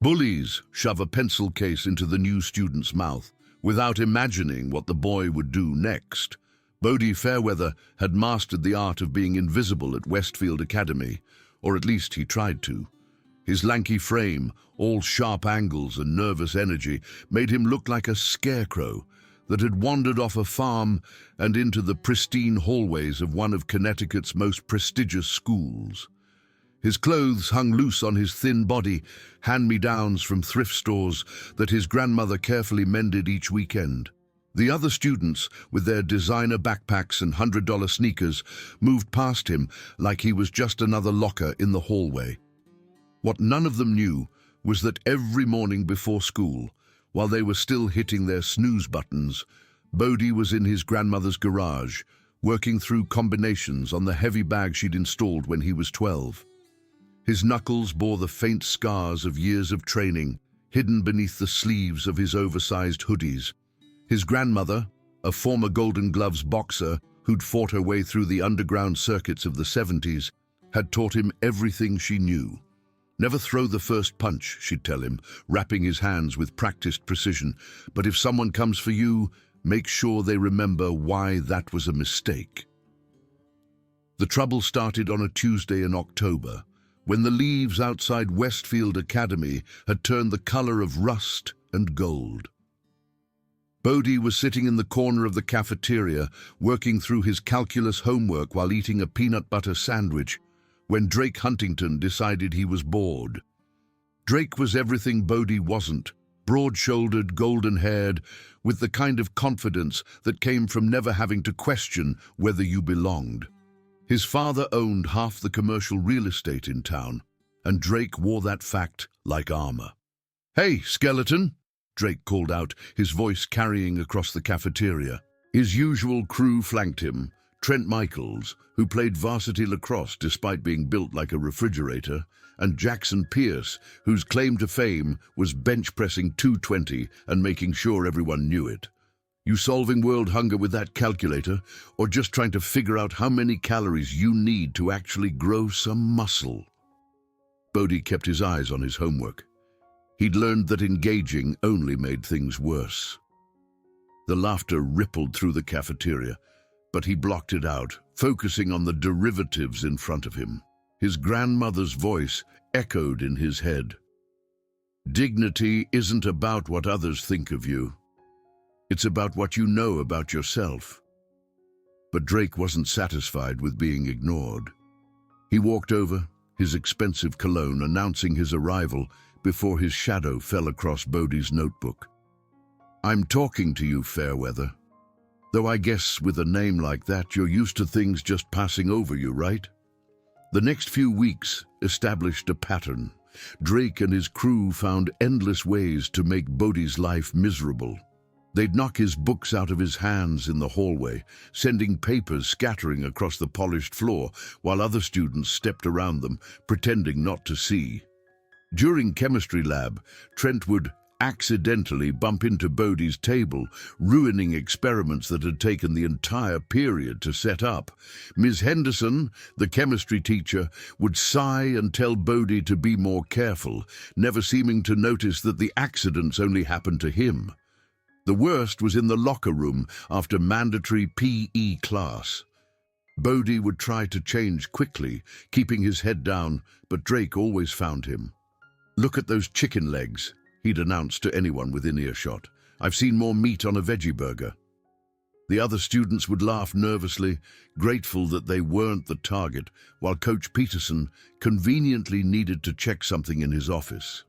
Bullies shove a pencil case into the new student's mouth without imagining what the boy would do next. Bodie Fairweather had mastered the art of being invisible at Westfield Academy, or at least he tried to. His lanky frame, all sharp angles and nervous energy, made him look like a scarecrow that had wandered off a farm and into the pristine hallways of one of Connecticut's most prestigious schools. His clothes hung loose on his thin body, hand-me-downs from thrift stores that his grandmother carefully mended each weekend. The other students, with their designer backpacks and $100 sneakers, moved past him like he was just another locker in the hallway. What none of them knew was that every morning before school, while they were still hitting their snooze buttons, Bodie was in his grandmother's garage, working through combinations on the heavy bag she'd installed when he was 12. His knuckles bore the faint scars of years of training, hidden beneath the sleeves of his oversized hoodies. His grandmother, a former Golden Gloves boxer who'd fought her way through the underground circuits of the 70s, had taught him everything she knew. Never throw the first punch, she'd tell him, wrapping his hands with practiced precision. But if someone comes for you, make sure they remember why that was a mistake. The trouble started on a Tuesday in October, when the leaves outside Westfield Academy had turned the color of rust and gold. Bodie was sitting in the corner of the cafeteria, working through his calculus homework while eating a peanut butter sandwich, when Drake Huntington decided he was bored. Drake was everything Bodie wasn't, broad-shouldered, golden-haired, with the kind of confidence that came from never having to question whether you belonged. His father owned half the commercial real estate in town, and Drake wore that fact like armor. "Hey, skeleton!" Drake called out, his voice carrying across the cafeteria. His usual crew flanked him: Trent Michaels, who played varsity lacrosse despite being built like a refrigerator, and Jackson Pierce, whose claim to fame was bench-pressing 220 and making sure everyone knew it. "You solving world hunger with that calculator, or just trying to figure out how many calories you need to actually grow some muscle?" Bodie kept his eyes on his homework. He'd learned that engaging only made things worse. The laughter rippled through the cafeteria, but he blocked it out, focusing on the derivatives in front of him. His grandmother's voice echoed in his head. "Dignity isn't about what others think of you. It's about what you know about yourself." But Drake wasn't satisfied with being ignored. He walked over, his expensive cologne announcing his arrival before his shadow fell across Bodie's notebook. "I'm talking to you, Fairweather. Though I guess with a name like that, you're used to things just passing over you, right?" The next few weeks established a pattern. Drake and his crew found endless ways to make Bodie's life miserable. They'd knock his books out of his hands in the hallway, sending papers scattering across the polished floor while other students stepped around them, pretending not to see. During chemistry lab, Trent would accidentally bump into Bodie's table, ruining experiments that had taken the entire period to set up. Ms. Henderson, the chemistry teacher, would sigh and tell Bodie to be more careful, never seeming to notice that the accidents only happened to him. The worst was in the locker room after mandatory PE class. Bodie would try to change quickly, keeping his head down, but Drake always found him. "Look at those chicken legs," he'd announced to anyone within earshot. "I've seen more meat on a veggie burger." The other students would laugh nervously, grateful that they weren't the target, while Coach Peterson conveniently needed to check something in his office.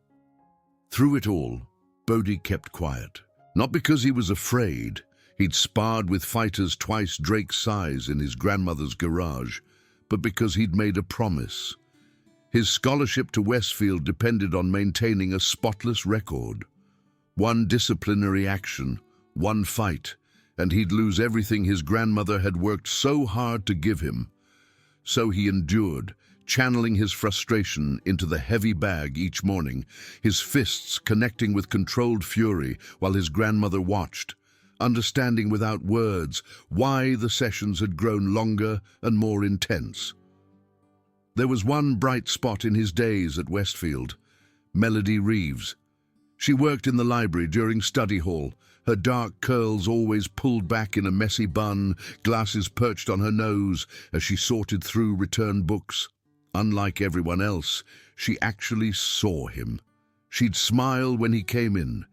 Through it all, Bodie kept quiet. Not because he was afraid. He'd sparred with fighters twice Drake's size in his grandmother's garage, but because he'd made a promise. His scholarship to Westfield depended on maintaining a spotless record. One disciplinary action, one fight, and he'd lose everything his grandmother had worked so hard to give him. So he endured, channeling his frustration into the heavy bag each morning, his fists connecting with controlled fury while his grandmother watched, understanding without words why the sessions had grown longer and more intense. There was one bright spot in his days at Westfield. Melody Reeves. She worked in the library during study hall, her dark curls always pulled back in a messy bun, glasses perched on her nose as she sorted through returned books. Unlike everyone else, she actually saw him. She'd smile when he came in,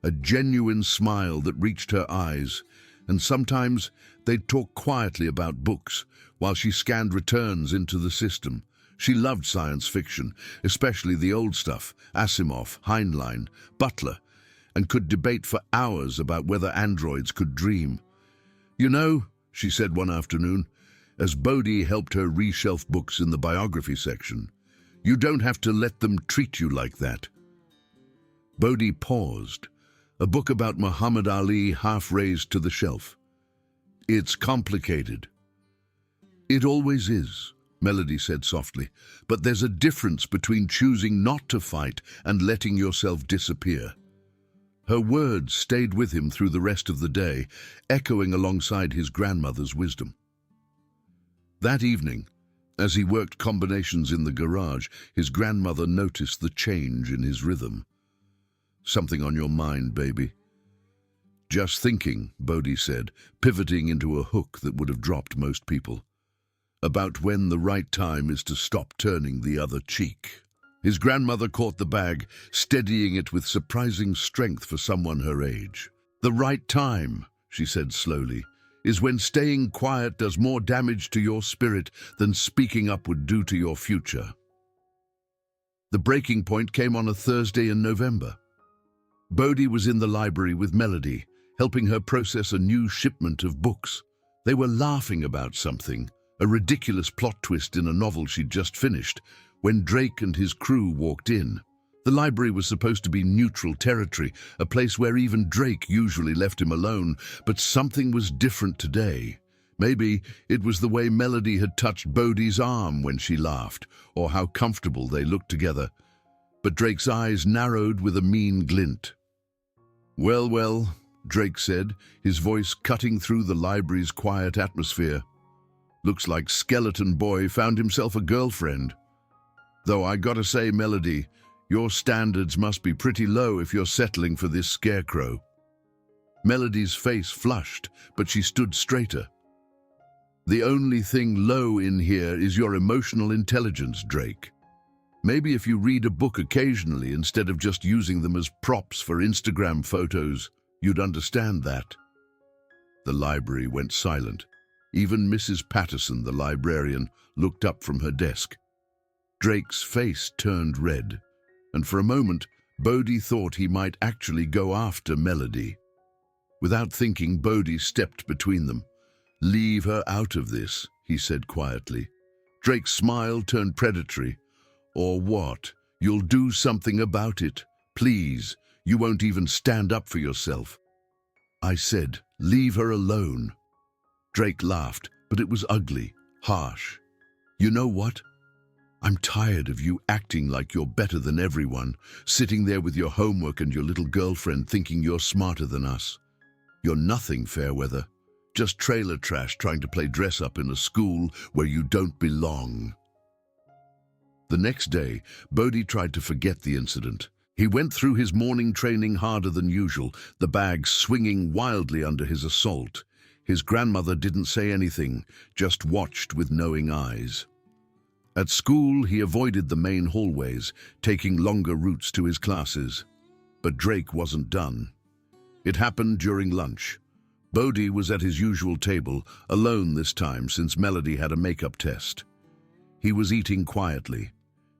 a genuine smile that reached her eyes, and sometimes they'd talk quietly about books while she scanned returns into the system. She loved science fiction, especially the old stuff, Asimov, Heinlein, Butler, and could debate for hours about whether androids could dream. "You know," she said one afternoon, as Bodhi helped her reshelf books in the biography section, "you don't have to let them treat you like that." Bodhi paused, a book about Muhammad Ali half raised to the shelf. "It's complicated." "It always is," Melody said softly, "but there's a difference between choosing not to fight and letting yourself disappear." Her words stayed with him through the rest of the day, echoing alongside his grandmother's wisdom. That evening, as he worked combinations in the garage, his grandmother noticed the change in his rhythm. "Something on your mind, baby?" "Just thinking," Bodhi said, pivoting into a hook that would have dropped most people. "About when the right time is to stop turning the other cheek." His grandmother caught the bag, steadying it with surprising strength for someone her age. "The right time," she said slowly, "is when staying quiet does more damage to your spirit than speaking up would do to your future." The breaking point came on a Thursday in November. Bodhi was in the library with Melody, helping her process a new shipment of books. They were laughing about something, a ridiculous plot twist in a novel she'd just finished, when Drake and his crew walked in. The library was supposed to be neutral territory, a place where even Drake usually left him alone, but something was different today. Maybe it was the way Melody had touched Bodhi's arm when she laughed, or how comfortable they looked together. But Drake's eyes narrowed with a mean glint. "Well, well," Drake said, his voice cutting through the library's quiet atmosphere. "Looks like Skeleton Boy found himself a girlfriend. Though I gotta say, Melody, your standards must be pretty low if you're settling for this scarecrow." Melody's face flushed, but she stood straighter. "The only thing low in here is your emotional intelligence, Drake. Maybe if you read a book occasionally instead of just using them as props for Instagram photos, you'd understand that." The library went silent. Even Mrs. Patterson, the librarian, looked up from her desk. Drake's face turned red, and for a moment, Bodhi thought he might actually go after Melody. Without thinking, Bodhi stepped between them. "Leave her out of this," he said quietly. Drake's smile turned predatory. "Or what? You'll do something about it. Please, you won't even stand up for yourself." "I said, leave her alone." Drake laughed, but it was ugly, harsh. "You know what? I'm tired of you acting like you're better than everyone, sitting there with your homework and your little girlfriend thinking you're smarter than us. You're nothing, Fairweather. Just trailer trash trying to play dress-up in a school where you don't belong." The next day, Bodhi tried to forget the incident. He went through his morning training harder than usual, the bag swinging wildly under his assault. His grandmother didn't say anything, just watched with knowing eyes. At school, he avoided the main hallways, taking longer routes to his classes. But Drake wasn't done. It happened during lunch. Bodhi was at his usual table, alone this time since Melody had a makeup test. He was eating quietly,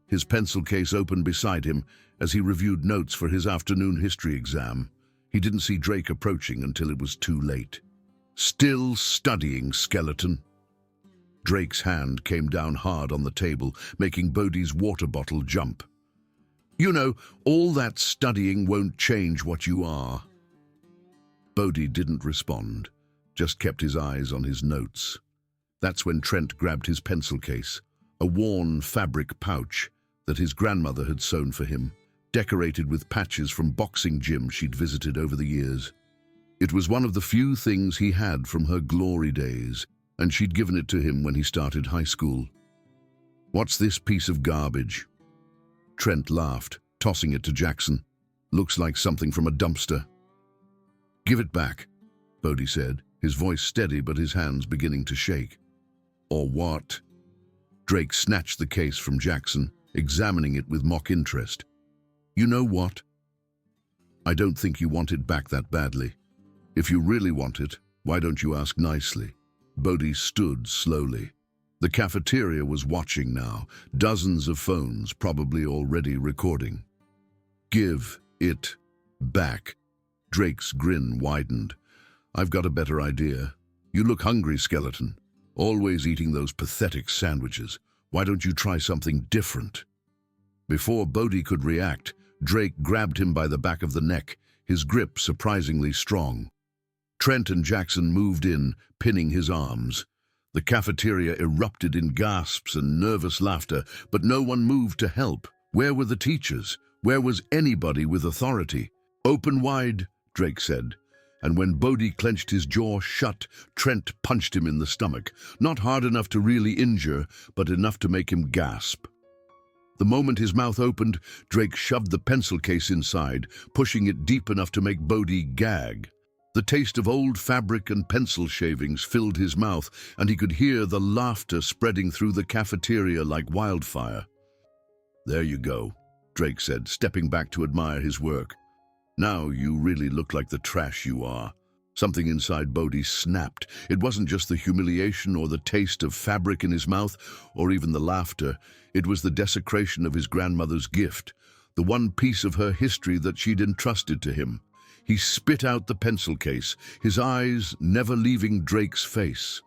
his pencil case open beside him as he reviewed notes for his afternoon history exam. He didn't see Drake approaching until it was too late. "Still studying, skeleton." Drake's hand came down hard on the table, making Bodhi's water bottle jump. "You know, all that studying won't change what you are." Bodhi didn't respond, just kept his eyes on his notes. That's when Trent grabbed his pencil case, a worn fabric pouch that his grandmother had sewn for him, decorated with patches from boxing gyms she'd visited over the years. It was one of the few things he had from her glory days, and she'd given it to him when he started high school. "What's this piece of garbage?" Trent laughed, tossing it to Jackson. "Looks like something from a dumpster." "Give it back," Bodhi said, his voice steady but his hands beginning to shake. "Or what?" Drake snatched the case from Jackson, examining it with mock interest. "You know what? I don't think you want it back that badly. If you really want it, why don't you ask nicely?" Bodhi stood slowly. The cafeteria was watching now, dozens of phones probably already recording. "Give it back." Drake's grin widened. "I've got a better idea. You look hungry, skeleton. Always eating those pathetic sandwiches. Why don't you try something different?" Before Bodhi could react, Drake grabbed him by the back of the neck, his grip surprisingly strong. Trent and Jackson moved in, pinning his arms. The cafeteria erupted in gasps and nervous laughter, but no one moved to help. Where were the teachers? Where was anybody with authority? "Open wide," Drake said. And when Bodhi clenched his jaw shut, Trent punched him in the stomach. Not hard enough to really injure, but enough to make him gasp. The moment his mouth opened, Drake shoved the pencil case inside, pushing it deep enough to make Bodhi gag. The taste of old fabric and pencil shavings filled his mouth, and he could hear the laughter spreading through the cafeteria like wildfire. "There you go," Drake said, stepping back to admire his work. "Now you really look like the trash you are." Something inside Bodhi snapped. It wasn't just the humiliation or the taste of fabric in his mouth, or even the laughter. It was the desecration of his grandmother's gift, the one piece of her history that she'd entrusted to him. He spit out the pencil case, his eyes never leaving Drake's face.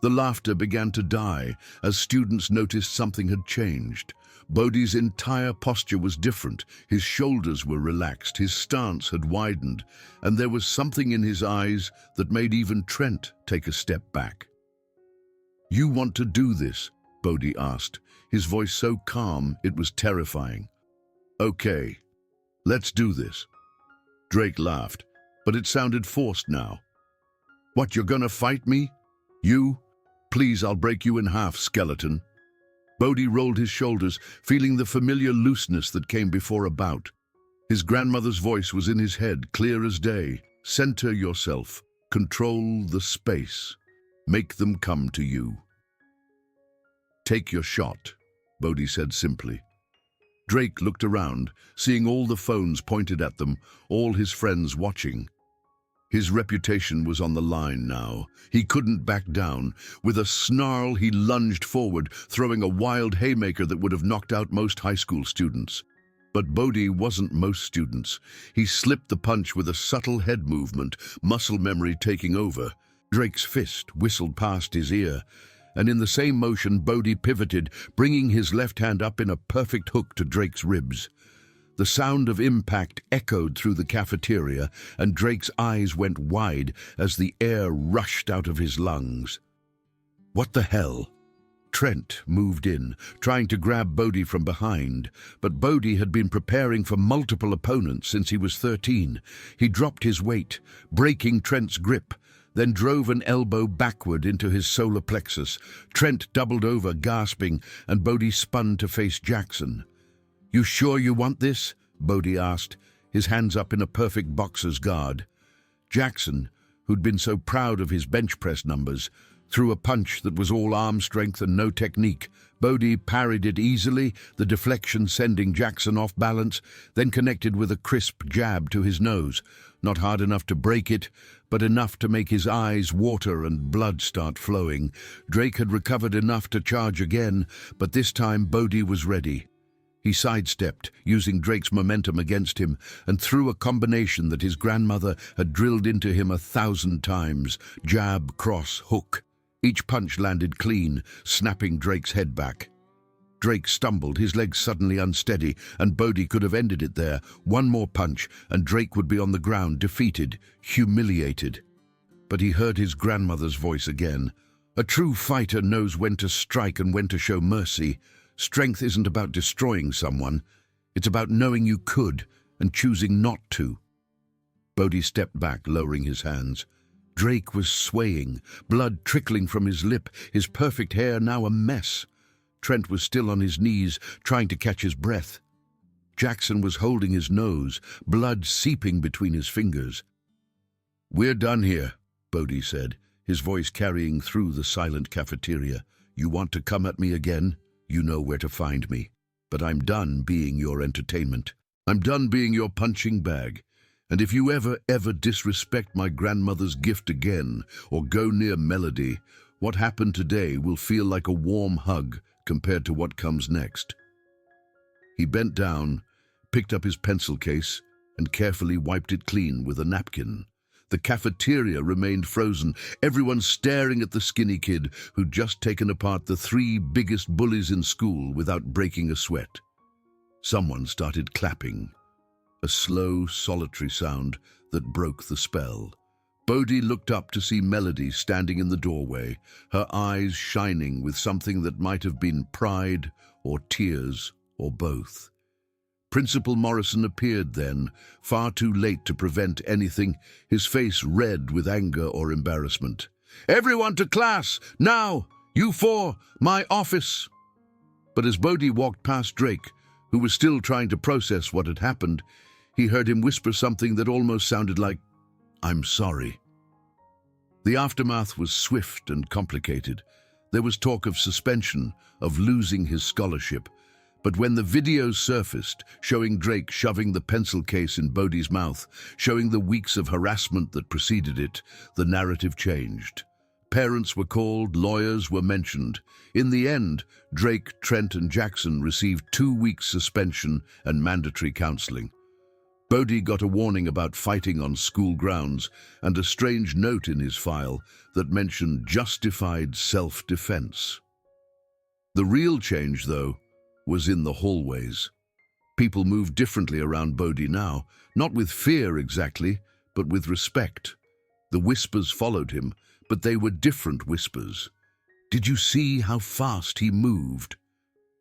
The laughter began to die as students noticed something had changed. Bodhi's entire posture was different. His shoulders were relaxed, his stance had widened, and there was something in his eyes that made even Trent take a step back. "You want to do this?" Bodhi asked, his voice so calm it was terrifying. "Okay, let's do this." Drake laughed, but it sounded forced now. "What, you're gonna fight me? You? Please, I'll break you in half, skeleton." Bodhi rolled his shoulders, feeling the familiar looseness that came before a bout. His grandmother's voice was in his head, clear as day. "Center yourself. Control the space. Make them come to you." "Take your shot," Bodhi said simply. Drake looked around, seeing all the phones pointed at them, all his friends watching. His reputation was on the line now. He couldn't back down. With a snarl, he lunged forward, throwing a wild haymaker that would have knocked out most high school students. But Bodhi wasn't most students. He slipped the punch with a subtle head movement, muscle memory taking over. Drake's fist whistled past his ear, and in the same motion Bodhi pivoted, bringing his left hand up in a perfect hook to Drake's ribs. The sound of impact echoed through the cafeteria, and Drake's eyes went wide as the air rushed out of his lungs. "What the hell?" Trent moved in, trying to grab Bodhi from behind, but Bodhi had been preparing for multiple opponents since he was 13. He dropped his weight, breaking Trent's grip, then drove an elbow backward into his solar plexus. Trent doubled over, gasping, and Bodhi spun to face Jackson. "You sure you want this?" Bodhi asked, his hands up in a perfect boxer's guard. Jackson, who'd been so proud of his bench press numbers, threw a punch that was all arm strength and no technique. Bodhi parried it easily, the deflection sending Jackson off balance, then connected with a crisp jab to his nose. Not hard enough to break it, but enough to make his eyes water and blood start flowing. Drake had recovered enough to charge again, but this time Bodhi was ready. He sidestepped, using Drake's momentum against him, and threw a combination that his grandmother had drilled into him 1,000 times. Jab, cross, hook. Each punch landed clean, snapping Drake's head back. Drake stumbled, his legs suddenly unsteady, and Bodhi could have ended it there. One more punch, and Drake would be on the ground, defeated, humiliated. But he heard his grandmother's voice again. "A true fighter knows when to strike and when to show mercy. Strength isn't about destroying someone. It's about knowing you could and choosing not to." Bodhi stepped back, lowering his hands. Drake was swaying, blood trickling from his lip, his perfect hair now a mess. Trent was still on his knees, trying to catch his breath. Jackson was holding his nose, blood seeping between his fingers. "We're done here," Bodhi said, his voice carrying through the silent cafeteria. "You want to come at me again? You know where to find me. But I'm done being your entertainment. I'm done being your punching bag. And if you ever disrespect my grandmother's gift again, or go near Melody, what happened today will feel like a warm hug compared to what comes next." He bent down, picked up his pencil case, and carefully wiped it clean with a napkin. The cafeteria remained frozen, everyone staring at the skinny kid who'd just taken apart the 3 biggest bullies in school without breaking a sweat. Someone started clapping, a slow, solitary sound that broke the spell. Bodhi looked up to see Melody standing in the doorway, her eyes shining with something that might have been pride or tears or both. Principal Morrison appeared then, far too late to prevent anything, his face red with anger or embarrassment. "Everyone to class! Now! You 4! My office!" But as Bodhi walked past Drake, who was still trying to process what had happened, he heard him whisper something that almost sounded like, "I'm sorry." The aftermath was swift and complicated. There was talk of suspension, of losing his scholarship. But when the videos surfaced, showing Drake shoving the pencil case in Bodhi's mouth, showing the weeks of harassment that preceded it, the narrative changed. Parents were called, lawyers were mentioned. In the end, Drake, Trent, and Jackson received 2 weeks suspension and mandatory counseling. Bodhi got a warning about fighting on school grounds and a strange note in his file that mentioned justified self-defense. The real change, though, was in the hallways. People moved differently around Bodhi now, not with fear exactly, but with respect. The whispers followed him, but they were different whispers. "Did you see how fast he moved?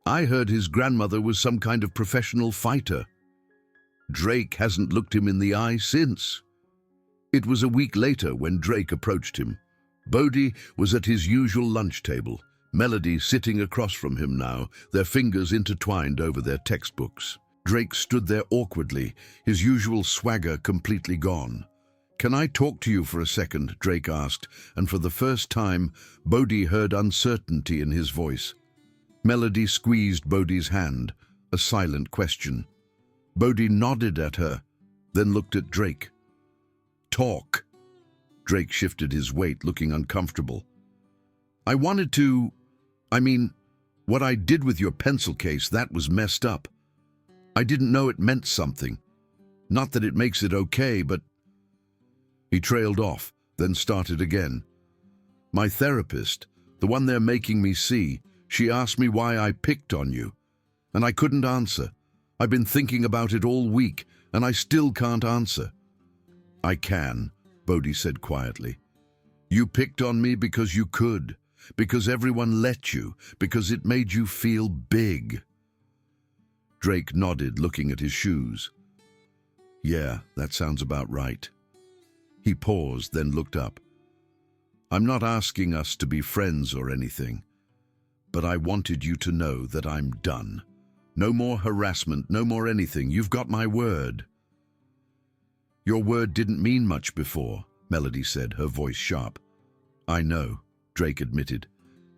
I heard his grandmother was some kind of professional fighter. Drake hasn't looked him in the eye since." It was a week later when Drake approached him. Bodhi was at his usual lunch table, Melody sitting across from him now, their fingers intertwined over their textbooks. Drake stood there awkwardly, his usual swagger completely gone. "Can I talk to you for a second?" Drake asked, and for the first time, Bodhi heard uncertainty in his voice. Melody squeezed Bodhi's hand, a silent question. Bodhi nodded at her, then looked at Drake. "Talk." Drake shifted his weight, looking uncomfortable. What I did with your pencil case, that was messed up. I didn't know it meant something. Not that it makes it okay, but..." He trailed off, then started again. "My therapist, the one they're making me see, she asked me why I picked on you, and I couldn't answer. I've been thinking about it all week, and I still can't answer." "I can," Bodhi said quietly. "You picked on me because you could. Because everyone let you, because it made you feel big." Drake nodded, looking at his shoes. "Yeah, that sounds about right." He paused, then looked up. "I'm not asking us to be friends or anything, but I wanted you to know that I'm done. No more harassment, no more anything. You've got my word." "Your word didn't mean much before," Melody said, her voice sharp. "I know," Drake admitted,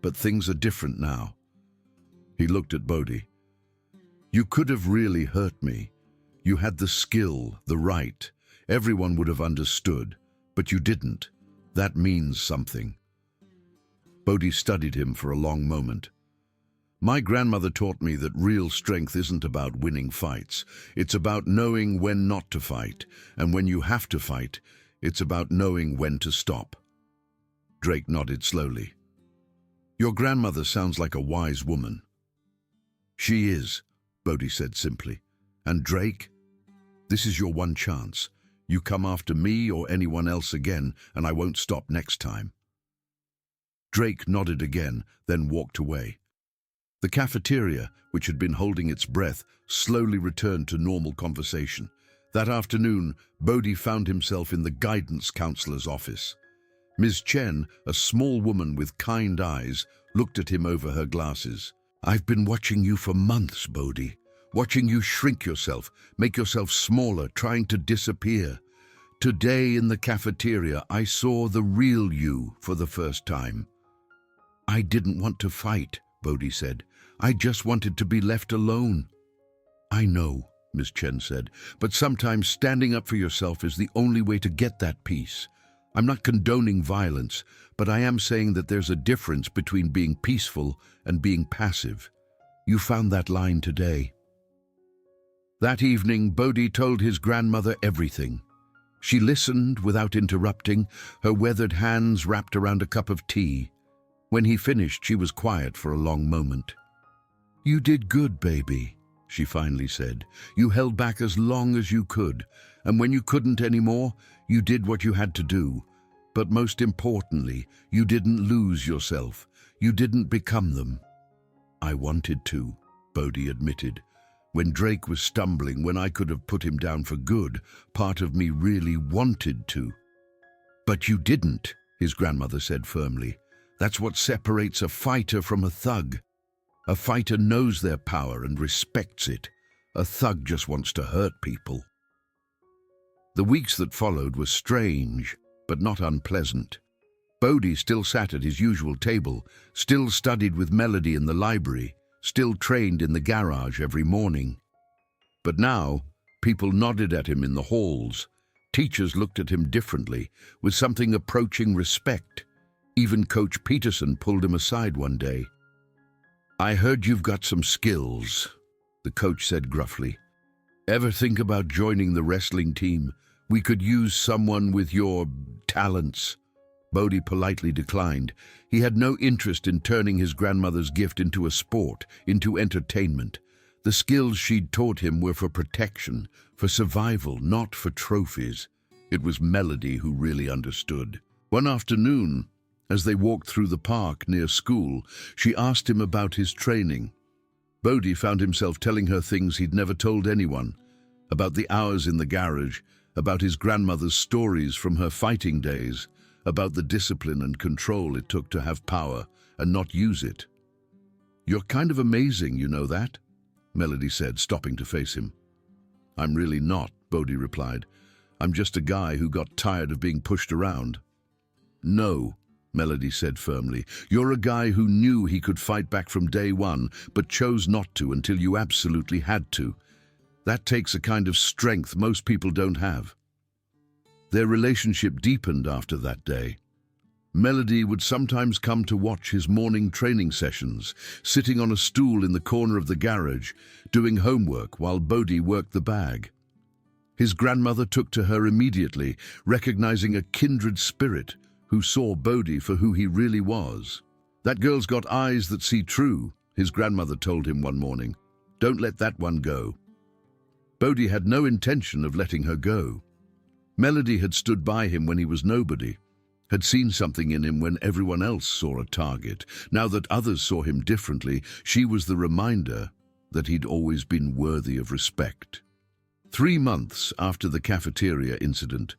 "but things are different now." He looked at Bodhi. "You could have really hurt me. You had the skill, the right. Everyone would have understood, but you didn't. That means something." Bodhi studied him for a long moment. "My grandmother taught me that real strength isn't about winning fights. It's about knowing when not to fight, and when you have to fight, it's about knowing when to stop." Drake nodded slowly. "Your grandmother sounds like a wise woman." "She is," Bodhi said simply. "And Drake, this is your one chance. You come after me or anyone else again, and I won't stop next time." Drake nodded again, then walked away. The cafeteria, which had been holding its breath, slowly returned to normal conversation. That afternoon, Bodhi found himself in the guidance counselor's office. Ms. Chen, a small woman with kind eyes, looked at him over her glasses. "I've been watching you for months, Bodhi. watching you shrink yourself, make yourself smaller, trying to disappear. Today in the cafeteria, I saw the real you for the first time. I didn't want to fight, Bodhi said. I just wanted to be left alone. I know, Miss Chen said, but sometimes standing up for yourself is the only way to get that peace. I'm not condoning violence, but I am saying that there's a difference between being peaceful and being passive. You found that line today. That evening, Bodhi told his grandmother everything. She listened without interrupting, her weathered hands wrapped around a cup of tea. When he finished, she was quiet for a long moment. You did good, baby, she finally said. You held back as long as you could, and when you couldn't anymore, you did what you had to do. But most importantly, you didn't lose yourself. You didn't become them. I wanted to, Bodhi admitted. When Drake was stumbling, when I could have put him down for good, part of me really wanted to. But you didn't, his grandmother said firmly. That's what separates a fighter from a thug. A fighter knows their power and respects it. A thug just wants to hurt people. The weeks that followed were strange, but not unpleasant. Bodhi still sat at his usual table, still studied with Melody in the library, still trained in the garage every morning. But now, people nodded at him in the halls. Teachers looked at him differently, with something approaching respect. Even Coach Peterson pulled him aside one day. I heard you've got some skills, the coach said gruffly. Ever think about joining the wrestling team? We could use someone with your talents. Bodhi politely declined. He had no interest in turning his grandmother's gift into a sport, into entertainment. The skills she'd taught him were for protection, for survival, not for trophies. It was Melody who really understood. One afternoon, as they walked through the park near school, she asked him about his training. Bodhi found himself telling her things he'd never told anyone, about the hours in the garage, about his grandmother's stories from her fighting days, about the discipline and control it took to have power and not use it. You're kind of amazing, you know that? Melody said, stopping to face him. I'm really not, Bodhi replied. I'm just a guy who got tired of being pushed around. No, Melody said firmly. You're a guy who knew he could fight back from day one, but chose not to until you absolutely had to. That takes a kind of strength most people don't have. Their relationship deepened after that day. Melody would sometimes come to watch his morning training sessions, sitting on a stool in the corner of the garage, doing homework while Bodhi worked the bag. His grandmother took to her immediately, recognizing a kindred spirit who saw Bodhi for who he really was. That girl's got eyes that see true, his grandmother told him one morning. Don't let that one go. Bodhi had no intention of letting her go. Melody had stood by him when he was nobody, had seen something in him when everyone else saw a target. Now that others saw him differently, she was the reminder that he'd always been worthy of respect. 3 months after the cafeteria incident,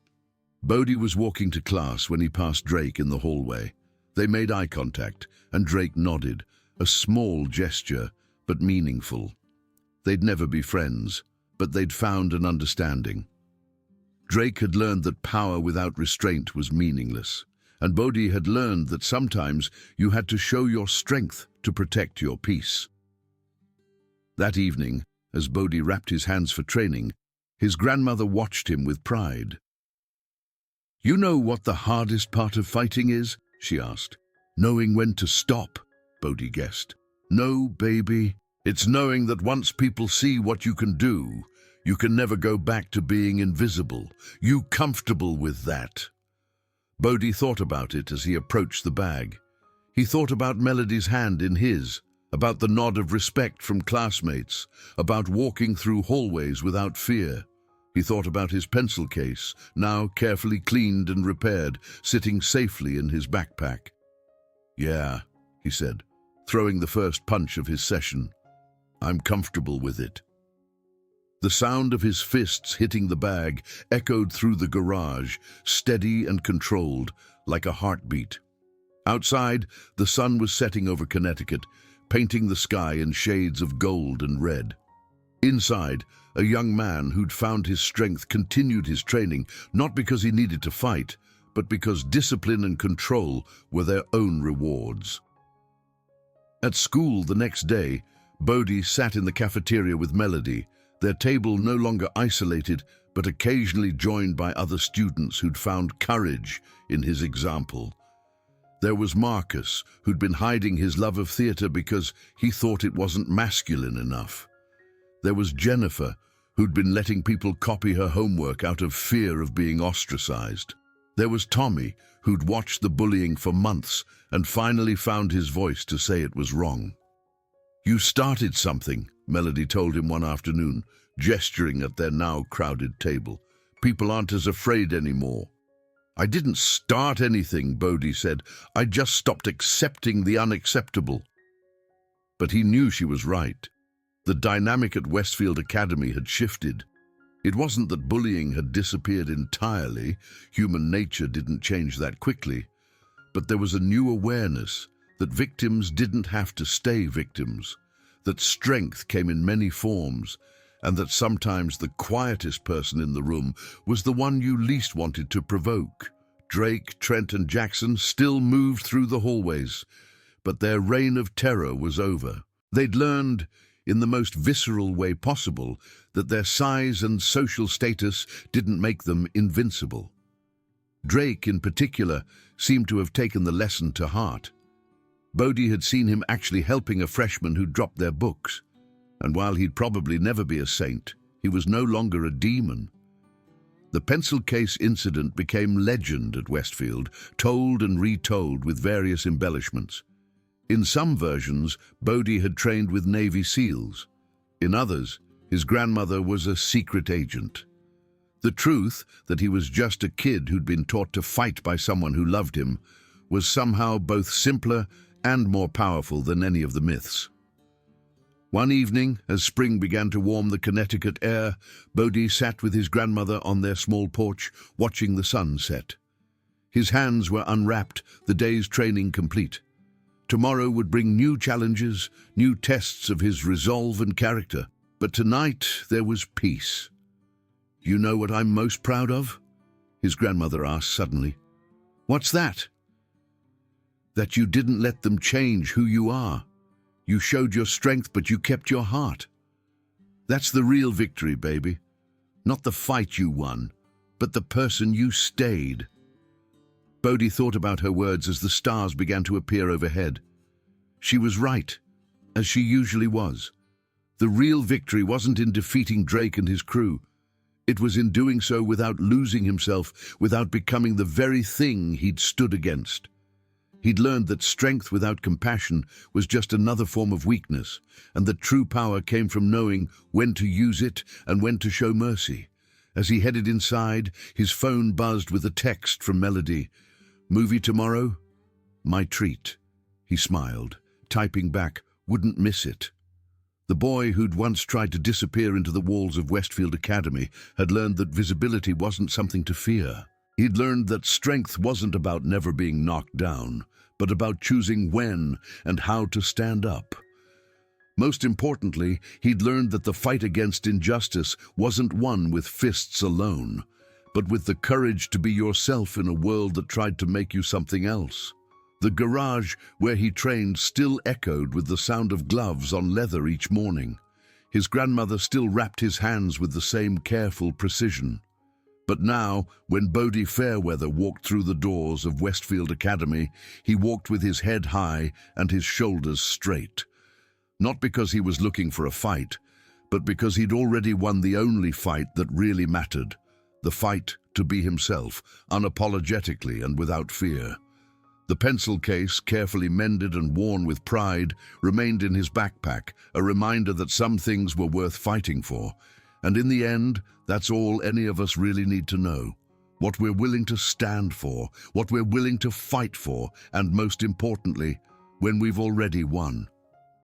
Bodhi was walking to class when he passed Drake in the hallway. They made eye contact, and Drake nodded, a small gesture, but meaningful. They'd never be friends, but they'd found an understanding. Drake had learned that power without restraint was meaningless, and Bodhi had learned that sometimes you had to show your strength to protect your peace. That evening, as Bodhi wrapped his hands for training, his grandmother watched him with pride. You know what the hardest part of fighting is? She asked. Knowing when to stop, Bodhi guessed. No, baby. It's knowing that once people see what you can do, you can never go back to being invisible. You comfortable with that? Bodhi thought about it as he approached the bag. He thought about Melody's hand in his, about the nod of respect from classmates, about walking through hallways without fear. He thought about his pencil case, now carefully cleaned and repaired, sitting safely in his backpack. Yeah, he said, throwing the first punch of his session. I'm comfortable with it. The sound of his fists hitting the bag echoed through the garage, steady and controlled, like a heartbeat. Outside, the sun was setting over Connecticut, painting the sky in shades of gold and red. Inside, a young man who'd found his strength continued his training, not because he needed to fight, but because discipline and control were their own rewards. At school the next day, Bodhi sat in the cafeteria with Melody, their table no longer isolated, but occasionally joined by other students who'd found courage in his example. There was Marcus, who'd been hiding his love of theatre because he thought it wasn't masculine enough. There was Jennifer, who'd been letting people copy her homework out of fear of being ostracized. There was Tommy, who'd watched the bullying for months and finally found his voice to say it was wrong. "You started something," Melody told him one afternoon, gesturing at their now crowded table. "People aren't as afraid anymore." "I didn't start anything," Bodhi said. "I just stopped accepting the unacceptable." But he knew she was right. The dynamic at Westfield Academy had shifted. It wasn't that bullying had disappeared entirely, human nature didn't change that quickly, but there was a new awareness that victims didn't have to stay victims, that strength came in many forms, and that sometimes the quietest person in the room was the one you least wanted to provoke. Drake, Trent, and Jackson still moved through the hallways, but their reign of terror was over. They'd learned, in the most visceral way possible, that their size and social status didn't make them invincible. Drake, in particular, seemed to have taken the lesson to heart. Bodhi had seen him actually helping a freshman who dropped their books, and while he'd probably never be a saint, he was no longer a demon. The pencil case incident became legend at Westfield, told and retold with various embellishments. In some versions, Bodhi had trained with Navy SEALs. In others, his grandmother was a secret agent. The truth, that he was just a kid who'd been taught to fight by someone who loved him, was somehow both simpler and more powerful than any of the myths. One evening, as spring began to warm the Connecticut air, Bodhi sat with his grandmother on their small porch, watching the sun set. His hands were unwrapped, the day's training complete. Tomorrow would bring new challenges, new tests of his resolve and character. But tonight there was peace. "You know what I'm most proud of?" his grandmother asked suddenly. "What's that?" "That you didn't let them change who you are. You showed your strength, but you kept your heart. That's the real victory, baby. Not the fight you won, but the person you stayed." Bodhi thought about her words as the stars began to appear overhead. She was right, as she usually was. The real victory wasn't in defeating Drake and his crew. It was in doing so without losing himself, without becoming the very thing he'd stood against. He'd learned that strength without compassion was just another form of weakness, and that true power came from knowing when to use it and when to show mercy. As he headed inside, his phone buzzed with a text from Melody. "Movie tomorrow? My treat." He smiled, typing back, "Wouldn't miss it." The boy who'd once tried to disappear into the walls of Westfield Academy had learned that visibility wasn't something to fear. He'd learned that strength wasn't about never being knocked down, but about choosing when and how to stand up. Most importantly, he'd learned that the fight against injustice wasn't won with fists alone, but with the courage to be yourself in a world that tried to make you something else. The garage where he trained still echoed with the sound of gloves on leather each morning. His grandmother still wrapped his hands with the same careful precision. But now, when Bodhi Fairweather walked through the doors of Westfield Academy, he walked with his head high and his shoulders straight. Not because he was looking for a fight, but because he'd already won the only fight that really mattered, the fight to be himself, unapologetically and without fear. The pencil case, carefully mended and worn with pride, remained in his backpack, a reminder that some things were worth fighting for. And in the end, that's all any of us really need to know. What we're willing to stand for, what we're willing to fight for, and most importantly, when we've already won.